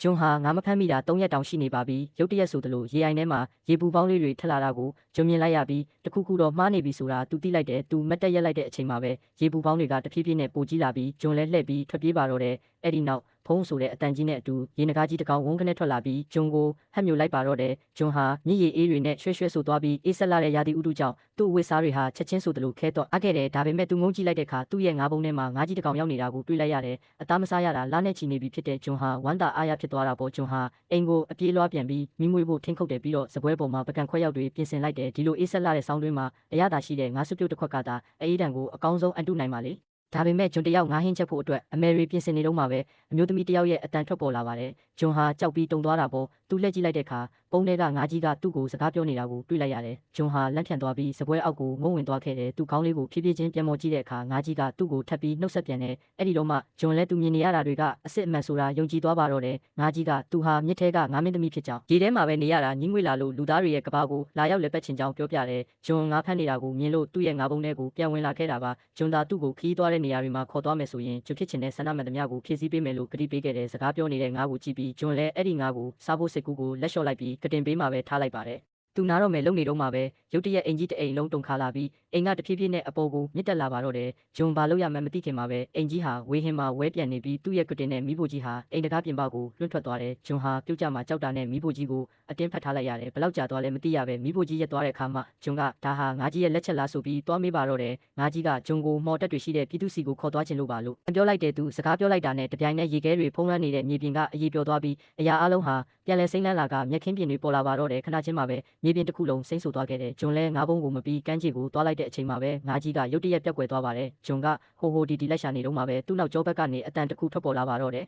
ဂျွန်ဟာငါမဖမ်းမိတာ3ရက်တောင်ရှိနေပါပြီရုတ်တရက်ဆိုသလိုရေအိုင်ထဲမှာရေပူပေါင်းလေးတွေထက်လာတာကိုဂျွန်မြင်လိုက်ရပြီးတခုခုတော့မှားနေပြီဆိုတာသူသိလိုက်တယ်သူမတ်တက်ရက်လိုက်တဲ့အချိန်မှာပဲရေပူပေါင်းတွေကတဖြည်းဖြည်းနဲ့ပိုကြီးလာပြီးဂျွန်လည်းလှည့်ပြီးထွက်ပြေးပါတော့တယ်အဲ့ဒီနောက်ဖုံးဆိုတဲ့အတန်ကြီးနဲ့အတူရေနဂါးကြီးတစ်ကောင်ဝုန်းကနေထွက်လာပြီးဂျွန်ကိုဟပ်မြူလိုက်ပါတော့တယ်ဂျွန်ဟာမြည်ရည်အေးတွေနဲ့ရွှဲရွှဲဆိုသွားပြီးအေးဆက်လာတဲ့ရာသီဥတုကြောင့်သူ့အဝတ်စားတွေဟာချက်ချင်းဆိုသလိုခဲတော့အပ်ခဲ့တယ်ဒါပေမဲ့သူငုံကြည့်လိုက်တဲ့အခါသူ့ရဲ့ငါးပုံထဲမှာငါးကြီးတစ်ကောင်ရောက်နေတာကိုတွေ့လိုက်ရတယ်အသားမစားရတာလားနဲ့ချီနေပြီဖြစ်တဲ့ဂျွန်ဟာဝမ်းသာအားရဖြစ်သွားတာပေါ့ဂျွန်ဟာအိမ်ကိုအပြေးလွှားပြန်ပြီးမိမွေးဖို့ထင်းခုတ်တယ်ပြီးတော့စပွဲပေါ်မှာပကံခွက်ရောက်တွေပြင်ဆင်လိုက်တယ်ဒီလိုအေးဆက်လာတဲ့ဆောင်းတွင်းမှာအရသာရှိတဲ့ငါးစွပ်ပြုတ်တစ်ခွက်ကသာအေးဒဏ်ကိုအကောင်းဆုံးအန်တုနိုင်ပါလေဒါပေမဲ့ဂျွန်တယောက်ငါးဟင်းချက်ဖို့အတွက်အမယ်ရီပြင်ဆင်နေတော့မှပဲအမျိုးသမီးတယောက်ရဲ့အတန်ထွက်ပေါ်လာပါတယ်ဂျွန်ဟာကြောက်ပြီးတုန်သွားတာပေါ့သူလှည့်ကြည့်လိုက်တဲ့အခါပုံထဲကငါးကြီးကသူ့ကိုစကားပြောနေတာကိုတွေ့လိုက်ရတယ်ဂျွန်ဟာလန့်ဖြန့်သွားပြီးစပွဲအောက်ကိုငုံဝင်သွားခဲ့တယ်သူခေါင်းလေးကိုဖြည်းဖြည်းချင်းပြန်မော်ကြည့်တဲ့အခါငါးကြီးကသူ့ကိုထပ်ပြီးနှုတ်ဆက်ပြန်တယ်အဲ့ဒီတော့မှဂျွန်လည်းသူမြင်နေရတာတွေကအစ်စ်အမှန်ဆိုတာယုံကြည်သွားပါတော့တယ်ငါးကြီးကသူဟာမြစ်ထဲကငါးမင်းသမီးဖြစ်ကြောင်းရေထဲမှာပဲနေရတာညှင်းငွေလာလို့လူသားတွေရဲ့ကဘာကိုလာရောက်လက်ပတ်ချင်ကြောင်းပြောပြတယ်ဂျွန်ငါးဖမ်းနေတာကိုမြင်လို့သူ့ရဲ့ငါးပုံထဲကိုပြန်ဝင်လာခဲ့တာပါဂျွန်သာသူ့ကိုခီးသွားတဲ့နေရာတွေမှာခေါ်သွားမယ်ဆိုရင်ဂျွန်ဖြစ်ချင်တဲ့ဆန္ဒမှန်သမျှကိုဖြည့်ဆည်းပေးမယ်လို့ကတိပေးခဲ့တဲ့စကားပြောနေတဲ့ငါးကိုကြည့်ပြီးဂျွန်လည်းအဲ့ဒီငါးကိုစားဖို့စိတ်ကူးကိုလက်လျှော့လိုက်ပြီးကတင်ပေးမှာပဲထားလိုက်ပါတယ်သူနာတော့မယ်လုံနေတော့မှာပဲရုတ်တရက်အိမ်ကြီးတအိမ်လုံးတုန်ခါလာပြီးအိမ်ကတဖြည်းဖြည်းနဲ့အပေါ်ကိုမြင့်တက်လာပါတော့တယ်ဂျွန်ဘာလို့ရမှန်းမသိခင်မှာပဲအိမ်ကြီးဟာဝေးဟင်မှာဝဲပြန်နေပြီးသူ့ရဲ့ကတင်နဲ့မိဖို့ကြီးဟာအိမ်တကားပြင်ပကိုလွှင့်ထွက်သွားတယ်ဂျွန်ဟာပြုတ်ကြမှာကြောက်တာနဲ့မိဖို့ကြီးကိုအတင်းဖတ်ထားလိုက်ရတယ်ဘလောက်ကြာသွားလဲမသိရပဲမိဖို့ကြီးရက်သွားတဲ့အခါမှာဂျွန်ကဒါဟာငါကြီးရဲ့လက်ချက်လားဆိုပြီးတွားမေးပါတော့တယ်ငါကြီးကဂျွန်ကိုမော်တက်တွေရှိတဲ့ပြည်သူစီကိုခေါ်သွားခြင်းလို့ပါလို့ပြောလိုက်တဲ့သူစကားပြောလိုက်တာနဲ့တပြိုင်နက်ရေခဲတွေဖုံးလွှမ်းနေတဲ့မြေပြင်ကအရေးပြောသွားပြီးအရာအလုံးဟာပြန်လဲစိမ့်လန်းလာကမျက်ခင်းပြင်တွေပေါ်လာပါတော့တယ်ခဏချင်းမှာပဲမြေပြင်တစ်ခုလုံးစိမ့်ဆူသွားခဲ့တယ်ဂျွန်လဲငါးဘုံကိုမပြီးကမ်းခြေကိုတွားလိုက်တဲ့အချိန်မှာပဲငါကြီးကရုတ်တရက်ပြောက်ကွယ်သွားပါတယ်ဂျွန်ကဟိုဒီလိုက်ရှာနေတော့မှာပဲသူ့နောက်ကျောဘက်ကနေအတန်တစ်ခုထွက်ပေါ်လာပါတော့တယ်